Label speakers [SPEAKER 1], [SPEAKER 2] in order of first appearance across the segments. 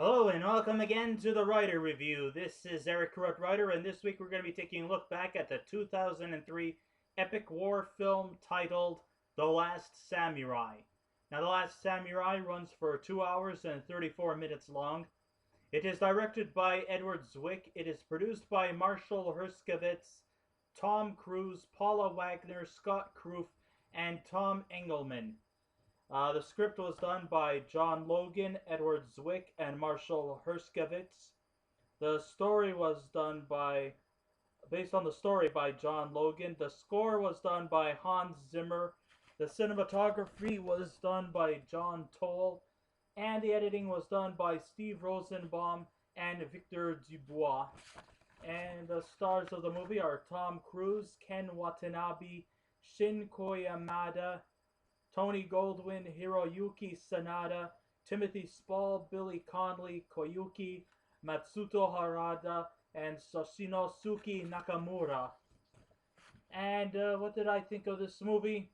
[SPEAKER 1] Hello and welcome again to the Writer Review. This is Eric Corrupt Writer, and this week we're going to be taking a look back at the 2003 epic war film titled The Last Samurai. Now, The Last Samurai runs for 2 hours and 34 minutes long. It is directed by Edward Zwick. It is produced by Marshall Herskovitz, Tom Cruise, Paula Wagner, Scott Kroof, and Tom Engelman. The script was done by John Logan, Edward Zwick, and Marshall Herskovitz. The story was done based on the story by John Logan. The score was done by Hans Zimmer. The cinematography was done by John Toll. And the editing was done by Steve Rosenbaum and Victor Dubois. And the stars of the movie are Tom Cruise, Ken Watanabe, Shin Koyamada, Tony Goldwyn, Hiroyuki Sanada, Timothy Spall, Billy Connolly, Koyuki, Matsuto Harada, and Shichinosuke Nakamura. And what did I think of this movie?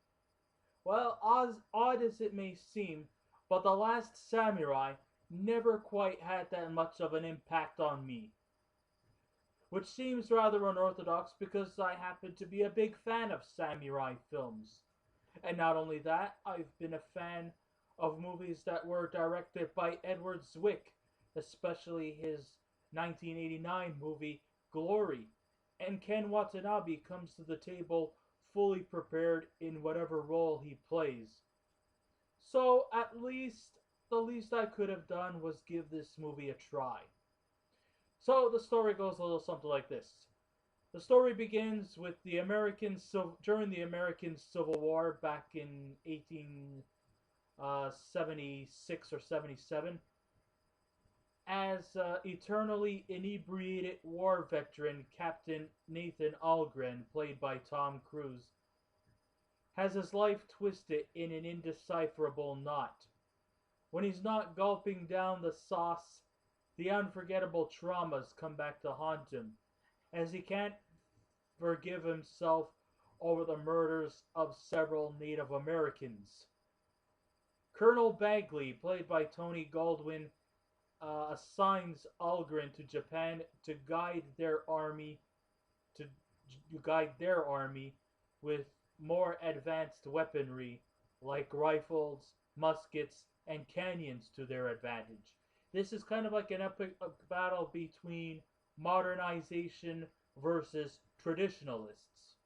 [SPEAKER 1] Well, as odd as it may seem, but The Last Samurai never quite had that much of an impact on me. Which seems rather unorthodox because I happen to be a big fan of samurai films. And not only that, I've been a fan of movies that were directed by Edward Zwick, especially his 1989 movie Glory. And Ken Watanabe comes to the table fully prepared in whatever role he plays. So the least I could have done was give this movie a try. So the story goes a little something like this. The story begins with during the American Civil War back in 1876 or 77, as eternally inebriated war veteran Captain Nathan Algren, played by Tom Cruise, has his life twisted in an indecipherable knot. When he's not gulping down the sauce, the unforgettable traumas come back to haunt him, as he can't forgive himself over the murders of several Native Americans. Colonel Bagley, played by Tony Goldwyn, assigns Algren to Japan to guide their army with more advanced weaponry like rifles, muskets, and cannons to their advantage. This is kind of like an epic battle between modernization versus traditionalists.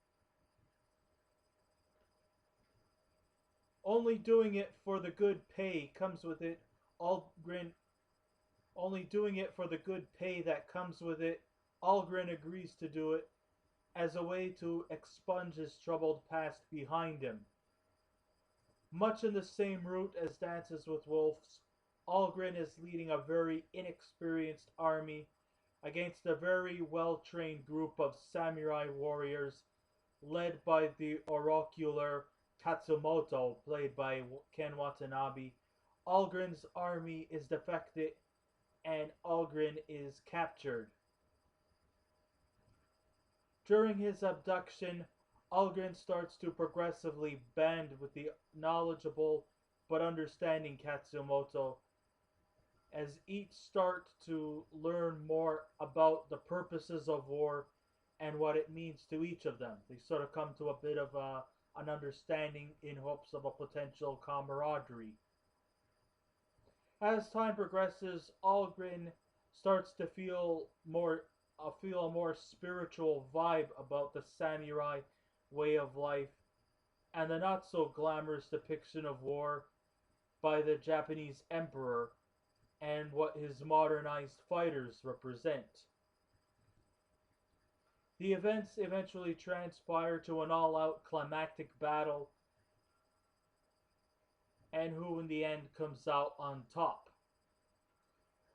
[SPEAKER 1] Only doing it for the good pay comes with it. Algren only doing it for the good pay that comes with it. Algren agrees to do it as a way to expunge his troubled past behind him. Much in the same route as Dances with Wolves, Algren is leading a very inexperienced army against a very well-trained group of samurai warriors led by the oracular Tatsumoto, played by Ken Watanabe. Algren's army is defected and Algren is captured. During his abduction, Algren starts to progressively band with the knowledgeable but understanding Katsumoto as each start to learn more about the purposes of war and what it means to each of them. They sort of come to a bit of an understanding in hopes of a potential camaraderie. As time progresses, Algren starts to feel a more spiritual vibe about the samurai way of life and the not so glamorous depiction of war by the Japanese emperor and what his modernized fighters represent. The events eventually transpire to an all-out climactic battle, and who in the end comes out on top.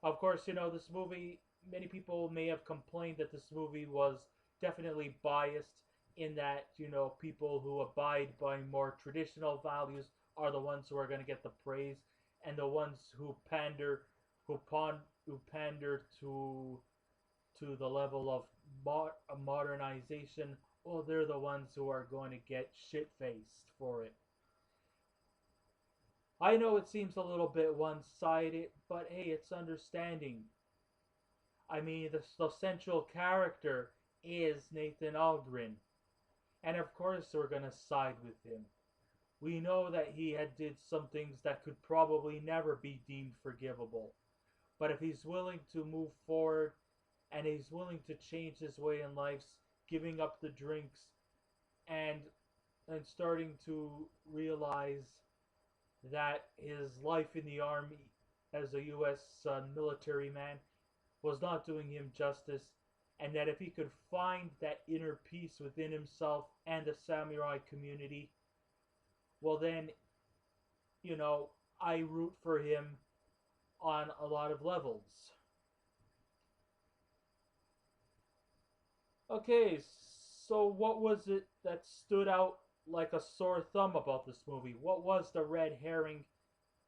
[SPEAKER 1] Of course, this movie, many people may have complained that this movie was definitely biased in that, people who abide by more traditional values are the ones who are going to get the praise, and the ones who pander to the level of modernization, well, they're the ones who are going to get shit-faced for it. I know it seems a little bit one-sided, but hey, it's understanding. I mean, the central character is Nathan Algren, and of course we're gonna side with him. We know that he had did some things that could probably never be deemed forgivable. But if he's willing to move forward and he's willing to change his way in life, giving up the drinks and starting to realize that his life in the army as a U.S. Military man was not doing him justice, and that if he could find that inner peace within himself and the samurai community, well then, you know, I root for him on a lot of levels. Okay, so what was it that stood out like a sore thumb about this movie? What was the red herring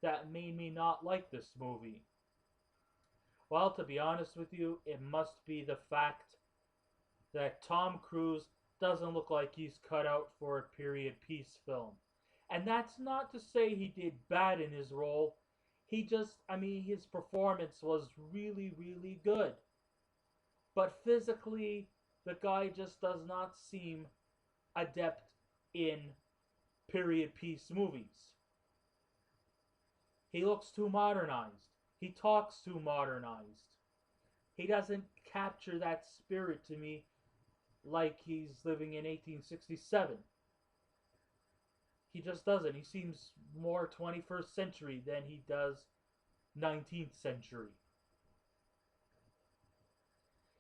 [SPEAKER 1] that made me not like this movie? Well, to be honest with you, it must be the fact that Tom Cruise doesn't look like he's cut out for a period piece film. And that's not to say he did bad in his role. He just, I mean, his performance was really, really good. But physically, the guy just does not seem adept in period piece movies. He looks too modernized. He talks too modernized. He doesn't capture that spirit to me like he's living in 1867. He just doesn't. He seems more 21st century than he does 19th century.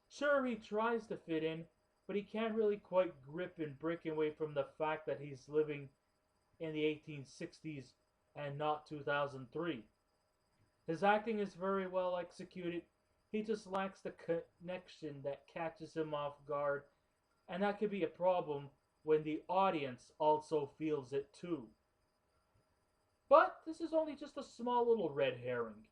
[SPEAKER 1] Sure, he tries to fit in, but he can't really quite grip and break away from the fact that he's living in the 1860s and not 2003. His acting is very well executed. He just lacks the connection that catches him off guard, and that could be a problem when the audience also feels it too. But this is only just a small little red herring.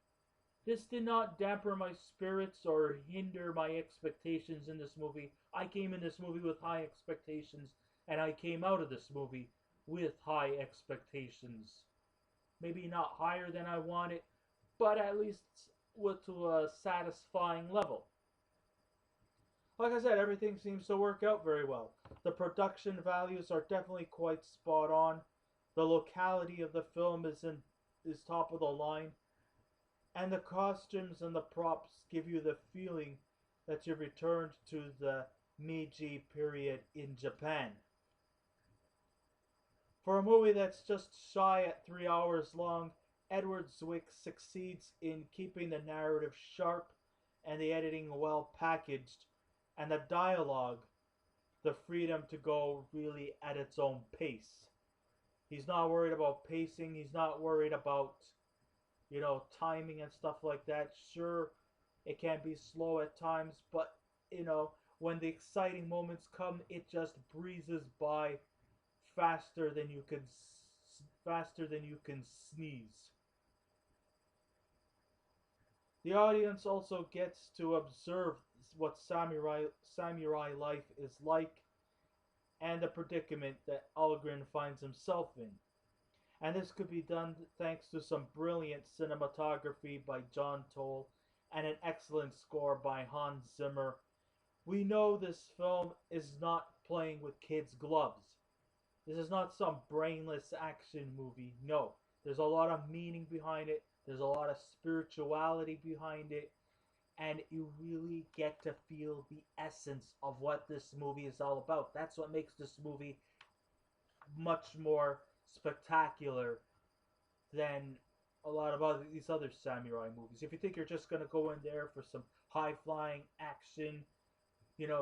[SPEAKER 1] This did not dampen my spirits or hinder my expectations in this movie. I came in this movie with high expectations, and I came out of this movie with high expectations. Maybe not higher than I wanted, but at least with to a satisfying level. Like I said, everything seems to work out very well. The production values are definitely quite spot on. The locality of the film is top of the line, and the costumes and the props give you the feeling that you've returned to the Meiji period in Japan. For a movie that's just shy at 3 hours long, Edward Zwick succeeds in keeping the narrative sharp and the editing well packaged, and the dialogue the freedom to go really at its own pace. He's not worried about pacing, he's not worried about, timing and stuff like that. Sure, it can be slow at times, but, when the exciting moments come, it just breezes by faster than you can sneeze. The audience also gets to observe what samurai life is like and the predicament that Algren finds himself in. And this could be done thanks to some brilliant cinematography by John Toll and an excellent score by Hans Zimmer. We know this film is not playing with kids' gloves. This is not some brainless action movie. No, there's a lot of meaning behind it. There's a lot of spirituality behind it. And you really get to feel the essence of what this movie is all about. That's what makes this movie much more spectacular than a lot of these other samurai movies. If you think you're just going to go in there for some high-flying action,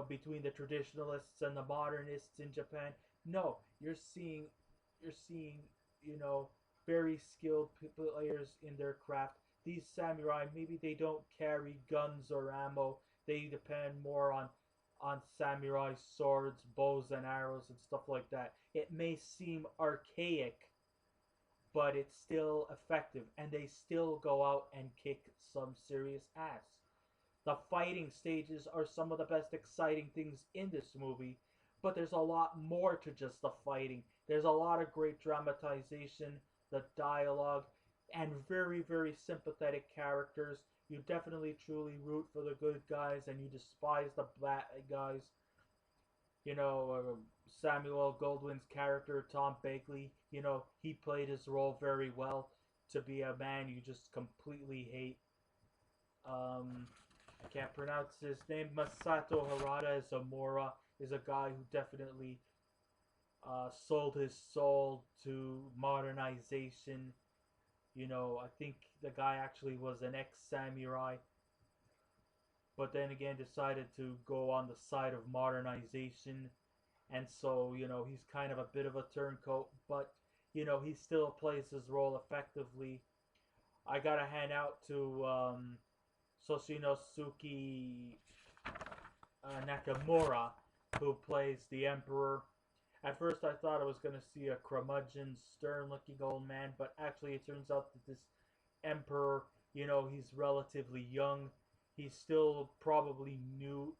[SPEAKER 1] between the traditionalists and the modernists in Japan, no, you're seeing, very skilled players in their craft. These samurai, maybe they don't carry guns or ammo. They depend more on samurai swords, bows and arrows and stuff like that. It may seem archaic, but it's still effective, and they still go out and kick some serious ass. The fighting stages are some of the best exciting things in this movie, but there's a lot more to just the fighting. There's a lot of great dramatization, the dialogue. and very, very sympathetic characters. You definitely truly root for the good guys and you despise the bad guys. You know, Samuel Goldwyn's character, Tom Bagley, you know, he played his role very well to be a man you just completely hate. I can't pronounce his name. Masato Harada as Amora is a guy who definitely sold his soul to modernization. You know, I think the guy actually was an ex-samurai, but then again decided to go on the side of modernization. And so, you know, he's kind of a bit of a turncoat, but, you know, he still plays his role effectively. I gotta hand out to Shichinosuke Nakamura, who plays the Emperor. At first, I thought I was going to see a curmudgeon, stern-looking old man, but actually, it turns out that this Emperor, you know, he's relatively young. He's still probably new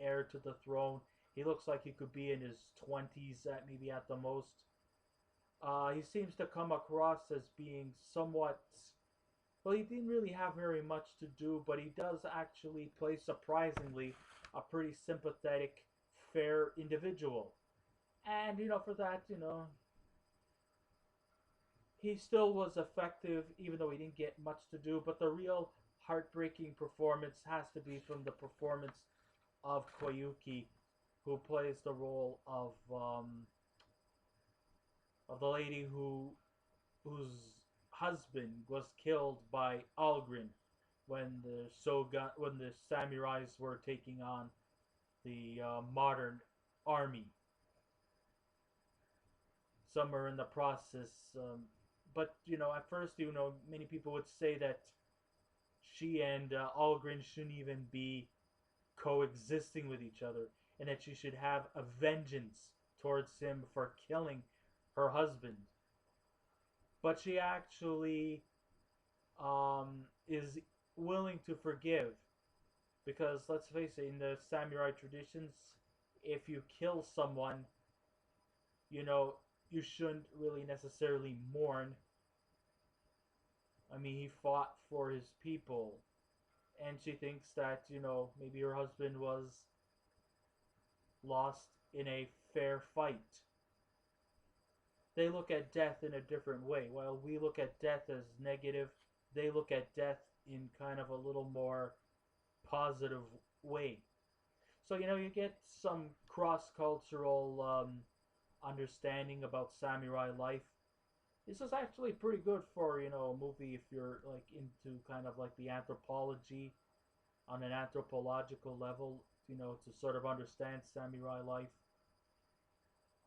[SPEAKER 1] heir to the throne. He looks like he could be in his 20s, maybe at the most. He seems to come across as being somewhat. Well, he didn't really have very much to do, but he does actually play surprisingly a pretty sympathetic, fair individual. And, you know, for that, you know, he still was effective, even though he didn't get much to do. But the real heartbreaking performance has to be from the performance of Koyuki, who plays the role of the lady whose husband was killed by Algren when the samurais were taking on the modern army. Some are in the process, but you know, at first, you know, many people would say that she and Algren shouldn't even be coexisting with each other, and that she should have a vengeance towards him for killing her husband. But she actually is willing to forgive because let's face it, in the samurai traditions, if you kill someone, you know, you shouldn't really necessarily mourn. I mean, he fought for his people, and she thinks that, you know, maybe her husband was lost in a fair fight. They look at death in a different way. While we look at death as negative, they look at death in kind of a little more positive way. So, you know, you get some cross-cultural understanding about samurai life. This is actually pretty good for, you know, a movie if you're like into kind of like the anthropology on an anthropological level, you know, to sort of understand samurai life.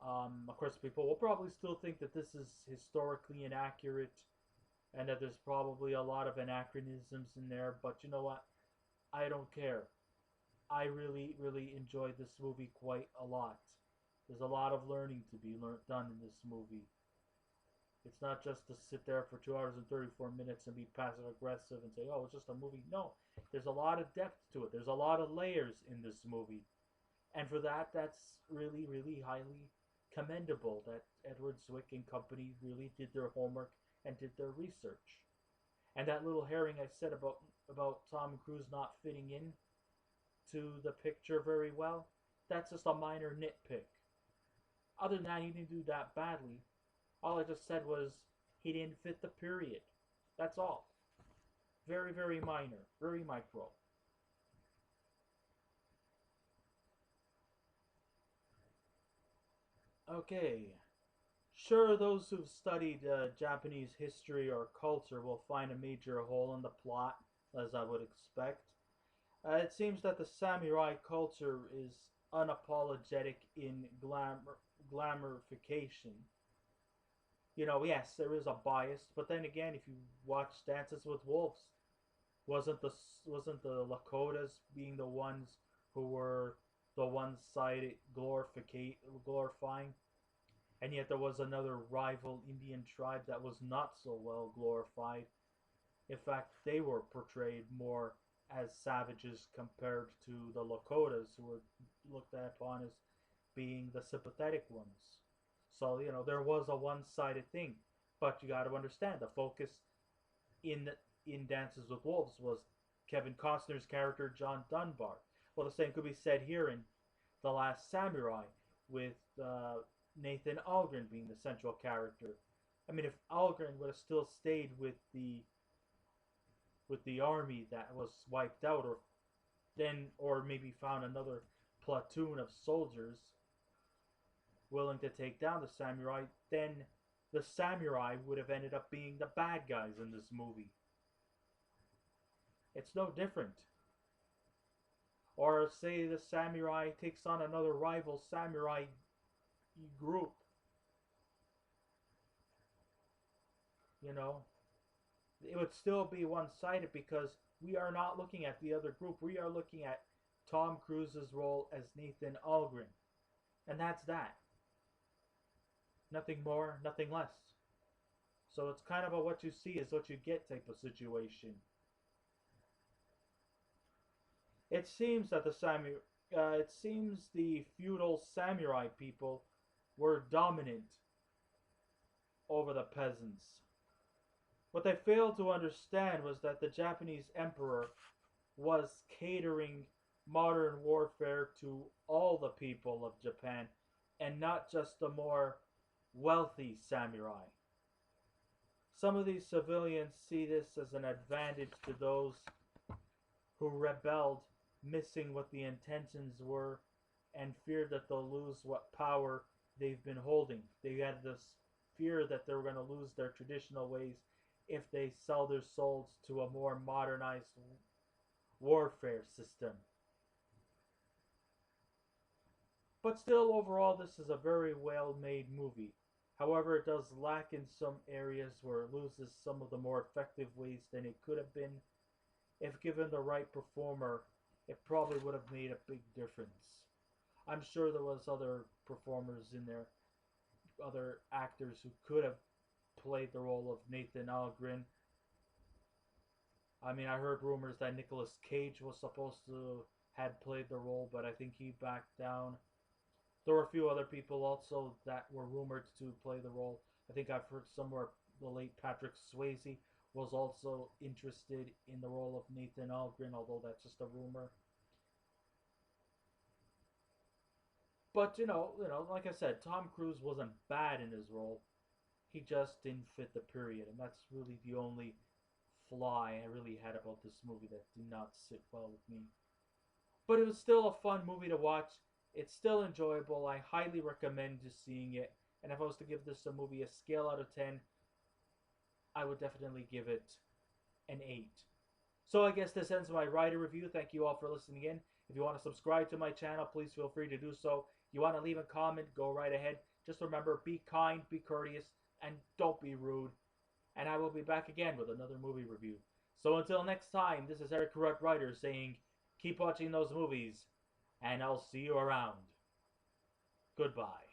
[SPEAKER 1] Of course, people will probably still think that this is historically inaccurate and that there's probably a lot of anachronisms in there, but you know what? I don't care. I really, really enjoyed this movie quite a lot. There's a lot of learning to be done in this movie. It's not just to sit there for 2 hours and 34 minutes and be passive aggressive and say, oh, it's just a movie. No, there's a lot of depth to it. There's a lot of layers in this movie. And for that, that's really, really highly commendable that Edward Zwick and company really did their homework and did their research. And that little herring I said about Tom Cruise not fitting in to the picture very well, that's just a minor nitpick. Other than that, he didn't do that badly. All I just said was he didn't fit the period. That's all. Very, very minor. Very micro. Okay. Sure, those who've studied Japanese history or culture will find a major hole in the plot, as I would expect. It seems that the samurai culture is unapologetic in glamorification. You know, yes, there is a bias, but then again, if you watch Dances with Wolves, wasn't the wasn't the Lakotas being the ones who were the one-sided glorifying, and yet there was another rival Indian tribe that was not so well glorified. In fact, they were portrayed more as savages compared to the Lakotas, who were looked upon as being the sympathetic ones. So, you know, there was a one sided thing. But you got to understand the focus in Dances with Wolves was Kevin Costner's character John Dunbar. Well, the same could be said here in The Last Samurai with Nathan Algren being the central character. I mean, if Algren would have still stayed with the army that was wiped out, or maybe found another platoon of soldiers willing to take down the samurai, then the samurai would have ended up being the bad guys in this movie. It's no different. Or say the samurai takes on another rival samurai group. You know, it would still be one-sided because we are not looking at the other group. We are looking at Tom Cruise's role as Nathan Algren. And that's that. Nothing more, nothing less. So it's kind of a what you see is what you get type of situation. It seems that the feudal samurai people were dominant over the peasants. What they failed to understand was that the Japanese emperor was catering modern warfare to all the people of Japan and not just the more wealthy samurai. Some of these civilians see this as an advantage to those who rebelled, missing what the intentions were and feared that they'll lose what power they've been holding. They had this fear that they were going to lose their traditional ways if they sell their souls to a more modernized warfare system. But still, overall, this is a very well-made movie. However, it does lack in some areas where it loses some of the more effective ways than it could have been. If given the right performer, it probably would have made a big difference. I'm sure there was other performers in there, other actors who could have played the role of Nathan Algren. I mean, I heard rumors that Nicolas Cage was supposed to had played the role, but I think he backed down. There were a few other people also that were rumored to play the role. I think I've heard somewhere the late Patrick Swayze was also interested in the role of Nathan Algren, although that's just a rumor. But like I said, Tom Cruise wasn't bad in his role. He just didn't fit the period, and that's really the only flaw I really had about this movie that did not sit well with me. But it was still a fun movie to watch. It's still enjoyable. I highly recommend just seeing it. And if I was to give this a movie a scale out of 10, I would definitely give it an 8. So I guess this ends my rider review. Thank you all for listening in. If you want to subscribe to my channel, please feel free to do so. You want to leave a comment, go right ahead. Just remember, be kind, be courteous, and don't be rude. And I will be back again with another movie review. So until next time, this is Eric Corrupt Writer saying, keep watching those movies, and I'll see you around. Goodbye.